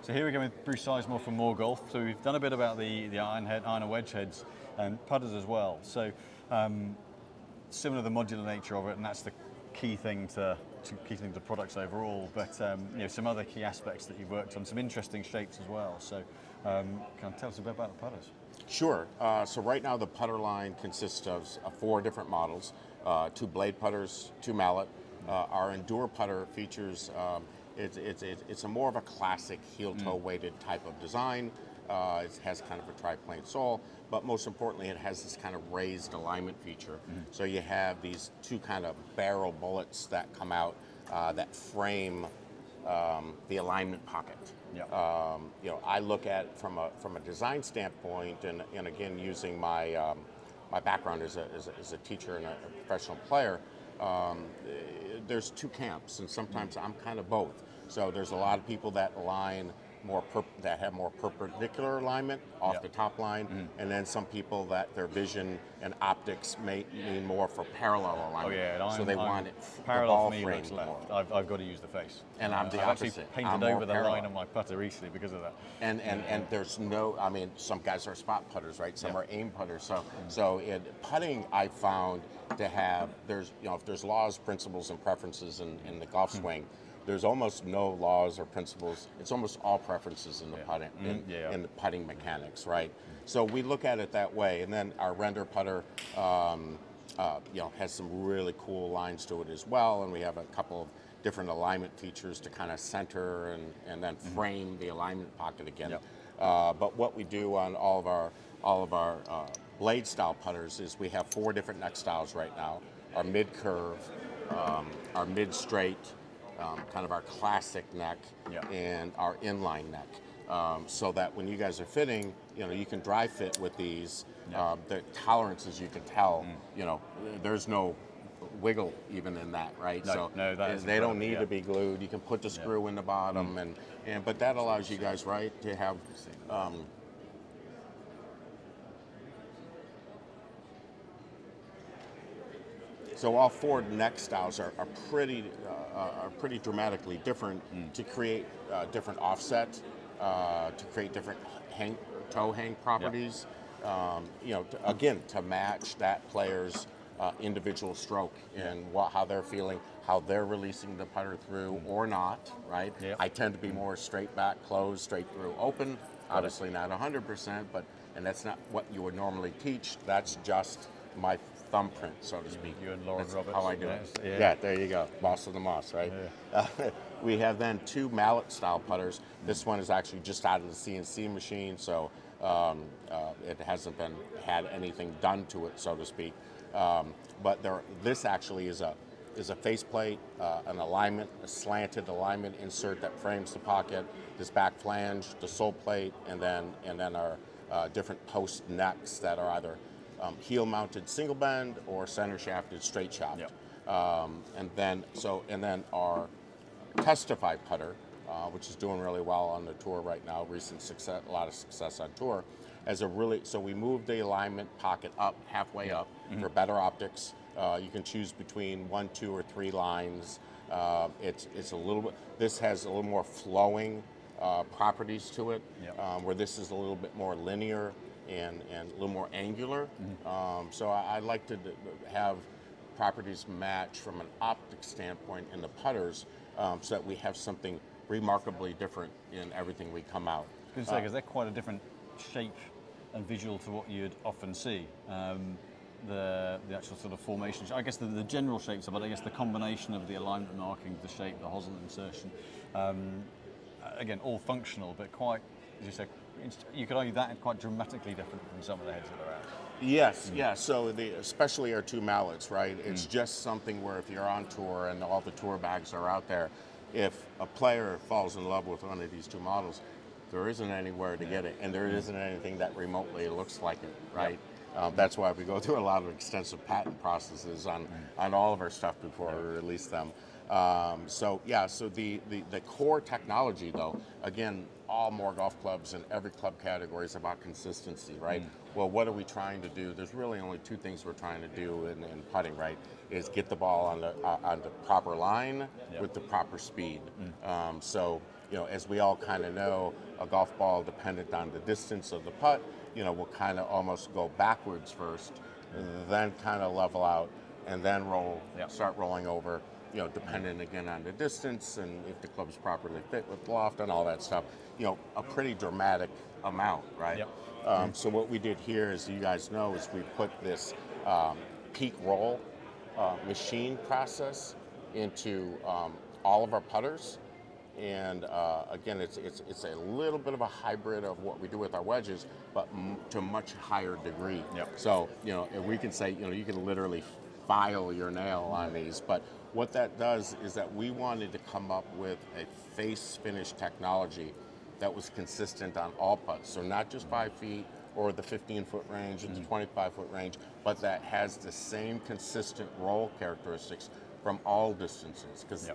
So here we go with Bruce Sizemore from More Golf. So we've done a bit about the iron and wedge heads and putters as well. So similar to the modular nature of it, and that's the key thing to products overall. But you know, some other key aspects that you've worked on, some interesting shapes as well. So can you tell us a bit about the putters? Sure. So right now the putter line consists of 4 different models: 2 blade putters, 2 mallet. Our Endure putter features. It's a more of a classic heel-toe weighted type of design. It has kind of a triplane sole, but most importantly, it has this kind of raised alignment feature. So you have these 2 kind of barrel bullets that come out that frame the alignment pocket. Yep. You know, I look at it from a design standpoint, and again, using my my background as a teacher and a professional player. There's 2 camps, and sometimes I'm kind of both. So there's a lot of people that align that have more perpendicular alignment off the top line, and then some people that their vision and optics may mean more for parallel alignment. Oh yeah, so they want it parallel for me looks left. I've got to use the face. And I'm the I've opposite. actually painted over the line on my putter recently because of that. And there's no, I mean, some guys are spot putters, right? Some are aim putters. So in putting, I found to have, there's, you know, if there's laws, principles, and preferences in the golf swing, there's almost no laws or principles. It's almost all preferences in the putting, in the putting mechanics, right? So we look at it that way, and then our render putter, you know, has some really cool lines to it as well, and we have a couple of different alignment features to kind of center and then frame the alignment pocket again. But what we do on all of our blade style putters is we have 4 different neck styles right now: our mid curve, our mid straight, kind of our classic neck, and our inline neck, so that when you guys are fitting, you know, you can dry fit with these. The tolerances, you can tell, you know, there's no wiggle even in that, right? No, they don't need to be glued. You can put the screw in the bottom, but that allows you guys, right, to have. So all 4 neck styles are pretty dramatically different to create different offset, to create different toe hang properties. You know, again, to match that player's individual stroke and how they're feeling, how they're releasing the putter through or not, right? I tend to be more straight back, closed, straight through, open. Obviously not 100%, and that's not what you would normally teach. That's just my thumbprint, so to speak. You and Lauren That's Roberts. how I do it. Yeah, there you go. Boss of the Moss, right? We have then 2 mallet style putters. This one is actually just out of the CNC machine, so it hasn't had anything done to it, so to speak. But this actually is a faceplate, an alignment, a slanted alignment insert that frames the pocket, this back flange, the sole plate, and then our different post necks that are either heel mounted single bend or center shafted straight shaft. And then our Testify putter, which is doing really well on the tour right now, recent success, a lot of success on tour, so we moved the alignment pocket up, halfway up, for better optics. You can choose between 1, 2, or 3 lines. It's a little bit, this has a little more flowing properties to it, where this is a little bit more linear and a little more angular. So I like to have properties match from an optic standpoint in the putters, so that we have something remarkably different in everything we come out. I was going to say, because they're quite a different shape and visual to what you'd often see. The actual sort of formation, I guess the general shapes, but I guess the combination of the alignment marking, the shape, the hosel insertion, again, all functional, but quite, as you said, you could argue that quite dramatically different from some of the heads that are out. Yes, yeah. So especially our 2 mallets, right? It's just something where if you're on tour and all the tour bags are out there, if a player falls in love with one of these 2 models, there isn't anywhere to get it, and there isn't anything that remotely looks like it, right? That's why we go through a lot of extensive patent processes on all of our stuff before we release them. So the core technology, though, again, all More Golf clubs and every club category is about consistency, right? Well, what are we trying to do? There's really only 2 things we're trying to do in putting, right? Is get the ball on the proper line with the proper speed. So as we all kind of know, a golf ball, dependent on the distance of the putt, will kind of almost go backwards first, then kind of level out, and then start rolling over, dependent again on the distance and if the club's properly fit with loft and all that stuff, a pretty dramatic amount, right? Yep. So what we did here, as you guys know, is we put this peak roll machine process into all of our putters. And again, it's a little bit of a hybrid of what we do with our wedges, but to a much higher degree. Yep. So, if we can say, you can literally file your nail on these, but what that does is that we wanted to come up with a face finish technology that was consistent on all putts. So not just 5 feet or the 15-foot range or the 25-foot range, but that has the same consistent roll characteristics from all distances, because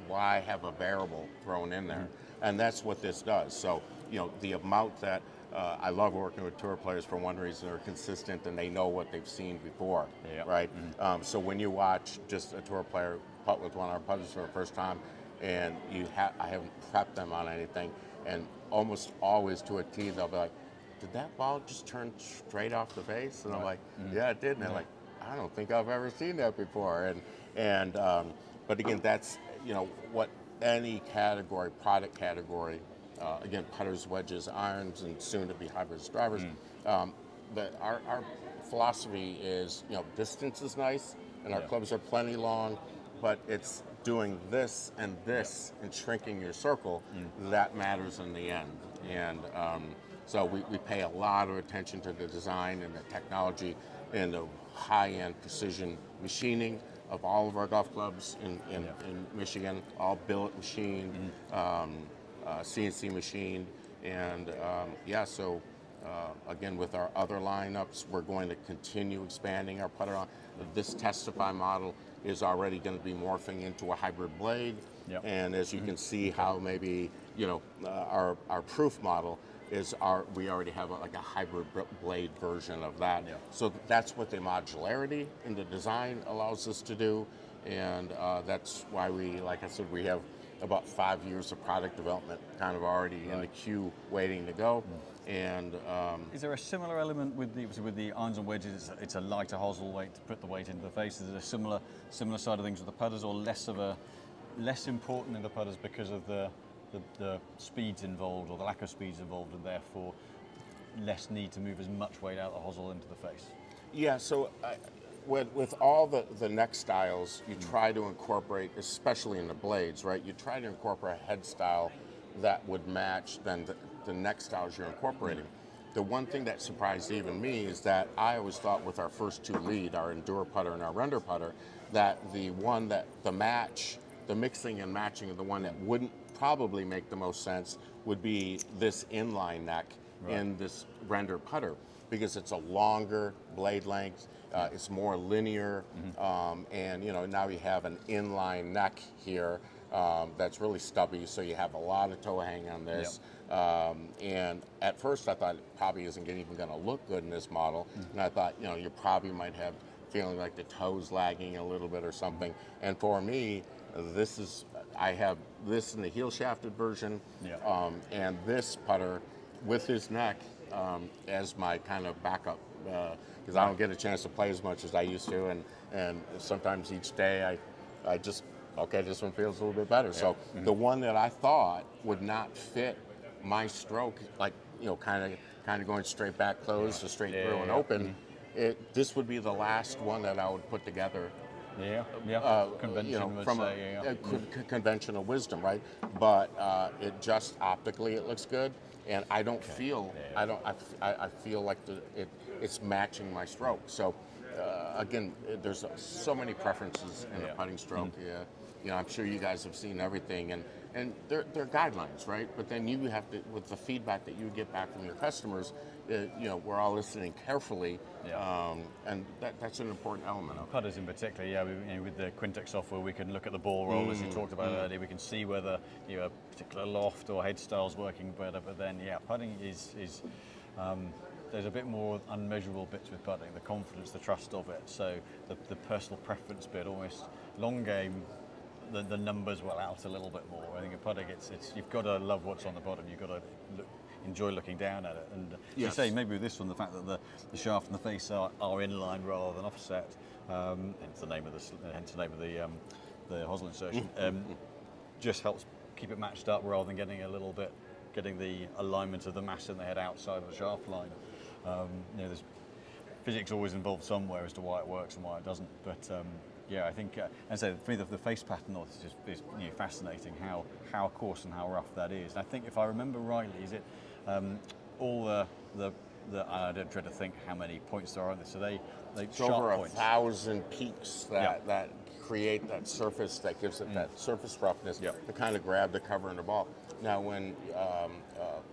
why have a variable thrown in there? And that's what this does. So, the amount that I love working with tour players for one reason, they're consistent and they know what they've seen before, right? So when you watch just a tour player putt with one of our putters for the first time, and I haven't prepped them on anything, and almost always to a tee, they'll be like, did that ball just turn straight off the face? And I'm like, yeah, it did. And they're like, I don't think I've ever seen that before. But again, that's what any category, product category, again, putters, wedges, irons, and soon to be hybrids, drivers. But our philosophy is, distance is nice, and our clubs are plenty long, but it's doing this and this and shrinking your circle that matters in the end. And so we pay a lot of attention to the design and the technology and the high-end precision machining of all of our golf clubs in Michigan, all billet machined, CNC machined, and so again, with our other lineups, we're going to continue expanding our putter line. This Testify model is already going to be morphing into a hybrid blade, and as you can see how maybe, our Proof model is we already have a hybrid blade version of that. So that's what the modularity in the design allows us to do, and that's why like I said, we have about 5 years of product development kind of already in the queue waiting to go. And is there a similar element with the irons and wedges? It's a lighter hosel weight to put the weight into the face. Is it a similar side of things with the putters, or less important in the putters because of the speeds involved or the lack of speeds involved, and therefore less need to move as much weight out the hosel into the face? Yeah, so with all the neck styles, you try to incorporate, especially in the blades, right? You try to incorporate a head style that would match then the neck styles you're incorporating. The one thing that surprised even me is that I always thought with our first two lead, our Endure putter and our Render putter, that the mixing and matching of the one that wouldn't probably make the most sense would be this inline neck in this Render putter, because it's a longer blade length, it's more linear, and now you have an inline neck here that's really stubby, so you have a lot of toe hang on this. And at first I thought it probably isn't even going to look good in this model, and I thought you probably might have feeling like the toes lagging a little bit or something. And for me, I have this in the heel shafted version, and this putter with this neck as my kind of backup, because I don't get a chance to play as much as I used to, and sometimes each day I just, okay, this one feels a little bit better. So the one that I thought would not fit my stroke, like kind of going straight back closed or straight through and open, this would be the last one that I would put together. Conventional wisdom, right? But it just optically it looks good, and I don't feel I feel like it's matching my stroke. So again, there's so many preferences in the putting stroke. I'm sure you guys have seen everything, and they're guidelines, right? But then you have to, with the feedback that you get back from your customers, we're all listening carefully, and that's an important element of it. Putters in particular, with the Quintex software, we can look at the ball roll, as you talked about earlier. We can see whether a particular loft or head style's working better. But then, putting is there's a bit more unmeasurable bits with putting, the confidence, the trust of it. So the personal preference bit, almost long game. the numbers will out a little bit more. I think a putting, it's you've got to love what's on the bottom. You've got to enjoy looking down at it. And you say maybe with this one, the fact that the shaft and the face are inline rather than offset, hence the name of the hosel insertion, just helps keep it matched up rather than getting the alignment of the mass in the head outside of the shaft line. There's physics always involved somewhere as to why it works and why it doesn't. But yeah, I think, and so for me, the face pattern is fascinating how coarse and how rough that is. And I think if I remember rightly, is it all the I don't try to think how many points there are on this. So they it's sharp over points. 1,000 peaks that create that surface that gives it that surface roughness to kind of grab the cover in the ball. Now, when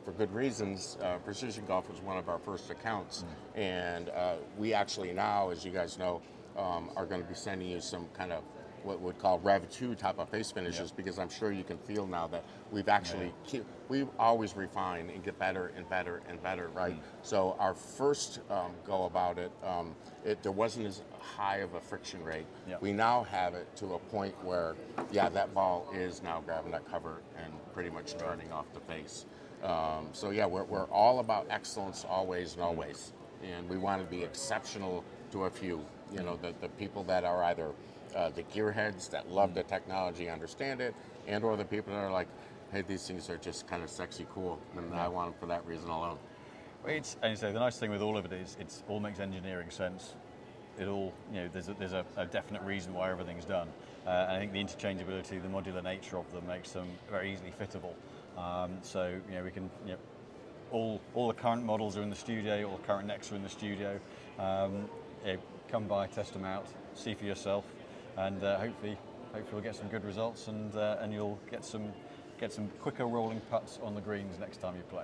for good reasons, Precision Golf was one of our first accounts, and we actually now, as you guys know, are going to be sending you some kind of what we'd call Rev 2 type of face finishes, because I'm sure you can feel now that we've actually we always refine and get better and better and better, right? So our first go about it, there wasn't as high of a friction rate. We now have it to a point where, that ball is now grabbing that cover and pretty much turning off the face. So yeah, we're all about excellence always and always, and we want to be exceptional to a few. You know, the people that are either the gearheads that love the technology, understand it, and or the people that are like, hey, these things are just kind of sexy cool, and I want them for that reason alone. And so the nice thing with all of it is it all makes engineering sense. It all, there's a definite reason why everything's done. And I think the interchangeability, the modular nature of them makes them very easily fittable. So we can, all the current models are in the studio, all the current necks are in the studio. Come by, test them out, see for yourself, and hopefully we'll get some good results, and you'll get some quicker rolling putts on the greens next time you play.